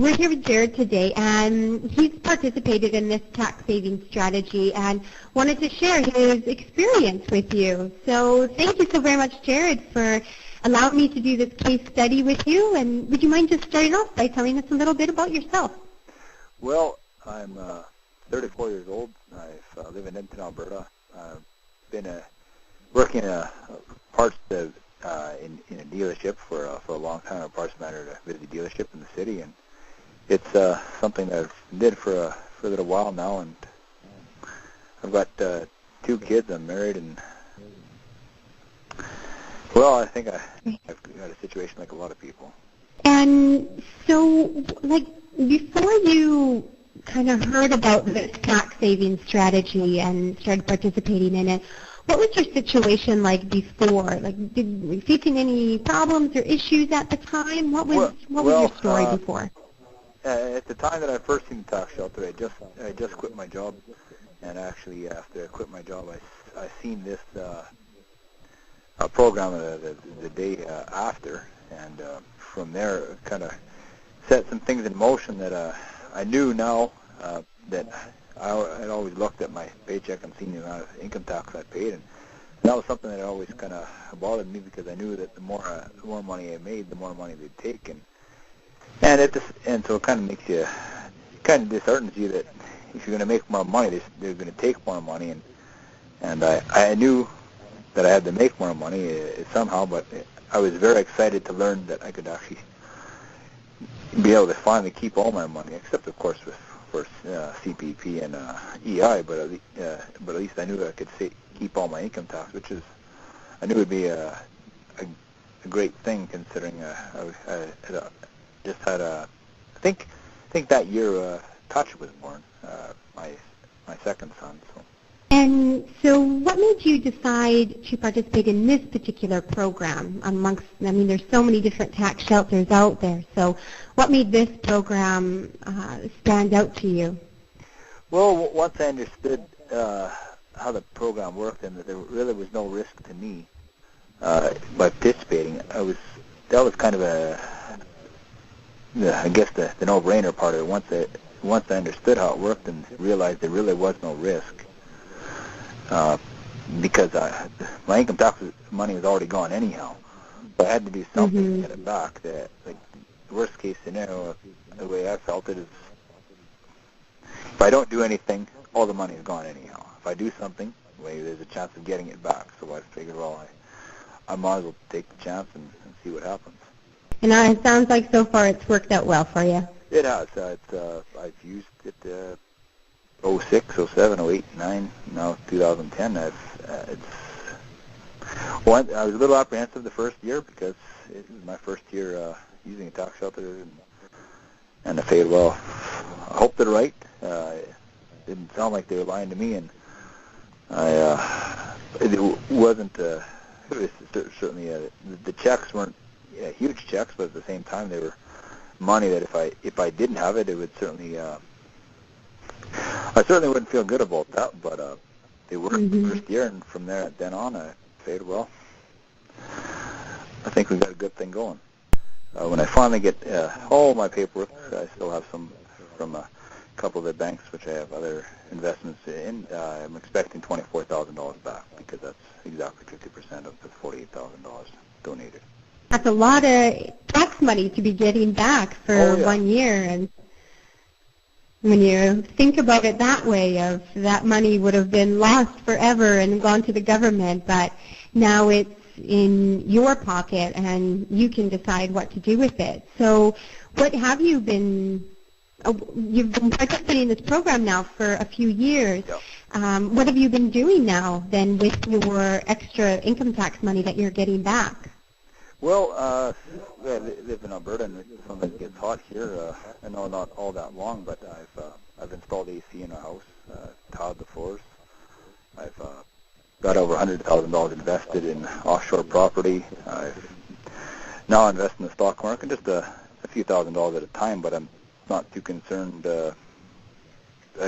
We're here with Jared today, and he's participated in this tax saving strategy and wanted to share his experience with you. So thank you so very much, Jared, for allowing me to do this case study with you. And would you mind just starting off by telling us a little bit about yourself? Well, I'm 34 years old. I live in Edmonton, Alberta. I've been working parts in a dealership for a long time. I'm a parts manager at a busy dealership in the city, and it's something that I've did for a little while now. And I've got 2 kids. I'm married, and well, I think I've got a situation like a lot of people. And so, like, before you kind of heard about this tax saving strategy and started participating in it, what was your situation like before? Like, were you facing any problems or issues at the time? What was your story before? At the time that I first seen the tax shelter, I just quit my job, and actually after I quit my job, I seen this program the day after, and from there kind of set some things in motion that I knew now that I'd always looked at my paycheck and seen the amount of income tax I paid, and that was something that always kind of bothered me because I knew that the more money I made, the more money they'd take, and so it kind of makes you, kind of disheartens you that if you're going to make more money, they're going to take more money, and I knew that I had to make more money somehow, but I was very excited to learn that I could actually be able to finally keep all my money, except of course for CPP and EI, but at least I knew that I could keep all my income tax, which is, I knew would be a great thing considering I just had I think that year Tasha was born, my second son. So. And so what made you decide to participate in this particular program amongst, I mean, there's so many different tax shelters out there, so what made this program stand out to you? Well, once I understood how the program worked and that there really was no risk to me by participating, that was kind of I guess the no-brainer part of it. Once I understood how it worked and realized there really was no risk, because my income tax money was already gone anyhow, but I had to do something to get it back. The worst case scenario, the way I felt it, is if I don't do anything, all the money is gone anyhow. If I do something, maybe there's a chance of getting it back. So I figured, well, I might as well take the chance and see what happens. And it sounds like so far it's worked out well for you. It has. I've used it 06, 07, 08, 09, now 2010. I was a little apprehensive the first year because it was my first year using a tax shelter, and I figured, well, I hope they're right. It didn't sound like they were lying to me, and it wasn't. It was certainly the checks weren't huge checks, but at the same time they were money that if I didn't have it, it would certainly. I certainly wouldn't feel good about that, but they worked the first year, and from then on, I figured, well, I think we got a good thing going. When I finally get all my paperwork, I still have some from a couple of the banks, which I have other investments in. I'm expecting $24,000 back because that's exactly 50% of the $48,000 donated. That's a lot of tax money to be getting back for 1 year, and when you think about it that way, of that money would have been lost forever and gone to the government, but now it's in your pocket and you can decide what to do with it. So what have you been, you've been participating in this program now for a few years. Yep. What have you been doing now then with your extra income tax money that you're getting back? Well, I live in Alberta, and something gets hot here. I know not all that long, but I've installed AC in our house, tiled the floors. I've got over $100,000 invested in offshore property. I've now invested in the stock market, just a few $1,000s at a time, but I'm not too concerned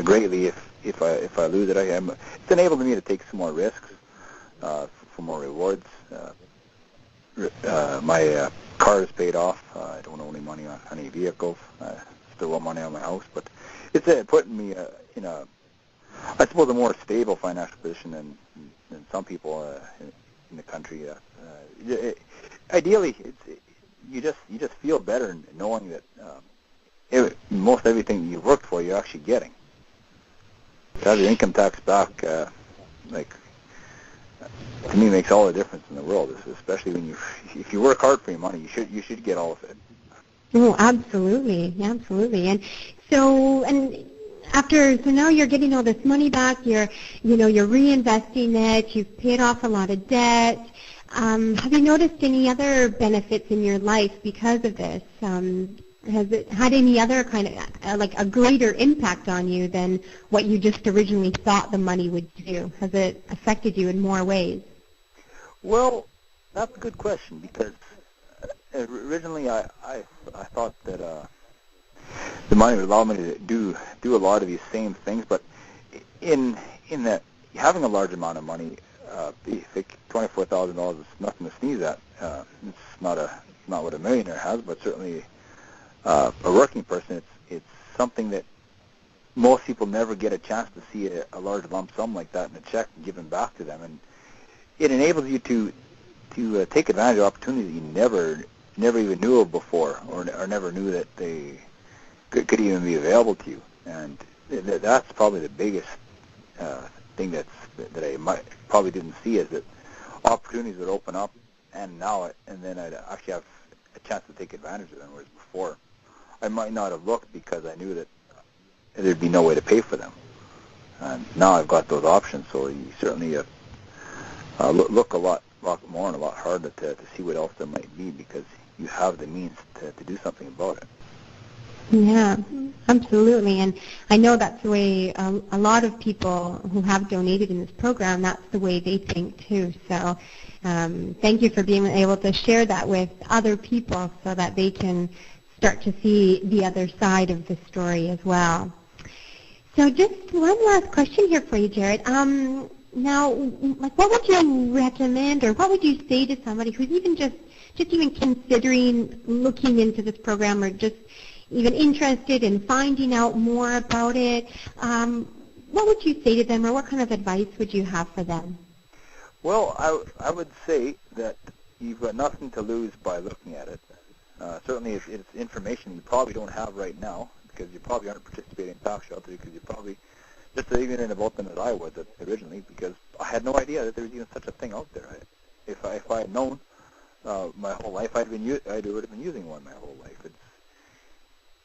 greatly if I lose it. It's enabled me to take some more risks for more rewards. My car is paid off. I don't owe any money on any vehicles. still owe money on my house, but it's putting me in a, I suppose, a more stable financial position than some people in the country. Ideally, you just feel better knowing that most everything you worked for, you're actually getting. To have your income tax back, to me, makes all the difference in the world. Especially when if you work hard for your money, you should get all of it. Oh, absolutely, absolutely. And so now you're getting all this money back. You're reinvesting it. You've paid off a lot of debt. Have you noticed any other benefits in your life because of this? Has it had any other kind of like a greater impact on you than what you just originally thought the money would do? Has it affected you in more ways? Well, that's a good question, because originally I thought that the money would allow me to do a lot of these same things, but in that having a large amount of money, $24,000 is nothing to sneeze at. It's not what a millionaire has, but certainly a working person, it's something that most people never get a chance to see a large lump sum like that in a check given back to them, and it enables you to take advantage of opportunities that you never even knew of before, or never knew that they could even be available to you. And that's probably the biggest thing that I probably didn't see, is that opportunities would open up, and then I'd actually have a chance to take advantage of them, whereas before I might not have looked because I knew that there'd be no way to pay for them. And now I've got those options, so you certainly look a lot more and a lot harder to see what else there might be, because you have the means to do something about it. Yeah, absolutely. And I know that's the way a lot of people who have donated in this program, that's the way they think too. So thank you for being able to share that with other people so that they can start to see the other side of the story as well. So just one last question here for you, Jared. Now, what would you recommend, or what would you say to somebody who's even just even considering looking into this program, or just even interested in finding out more about it? What would you say to them, or what kind of advice would you have for them? Well, I would say that you've got nothing to lose by looking at it. Certainly, it's information you probably don't have right now, because you probably aren't participating in tax shelters, because you're probably just even in about them as I was originally, because I had no idea that there was even such a thing out there. If I had known my whole life, I would have been using one my whole life.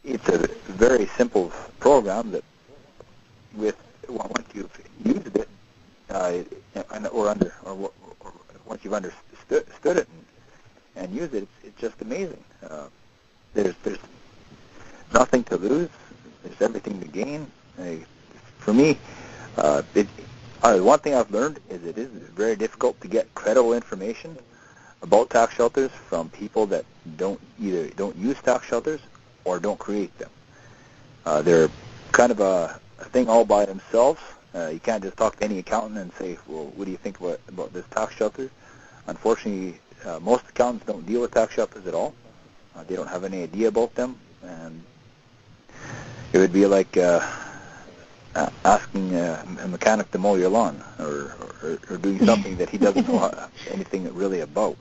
It's a very simple program that, once you've used it, or once you've understood it and used it, it's just amazing. There's nothing to lose. There's everything to gain. For me, one thing I've learned is it is very difficult to get credible information about tax shelters from people that either don't use tax shelters or don't create them. They're kind of a thing all by themselves. You can't just talk to any accountant and say, well, what do you think about this tax shelter? Unfortunately, most accountants don't deal with tax shelters at all. They don't have any idea about them, and it would be like asking a mechanic to mow your lawn, or doing something that he doesn't know anything really about.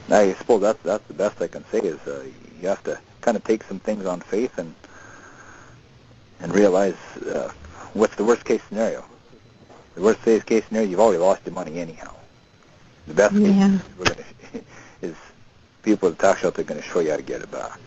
I suppose that's the best I can say, is you have to kind of take some things on faith and realize what's the worst case scenario. The worst case scenario, you've already lost your money anyhow. The best case is people at the tax shelter are going to show you how to get it back.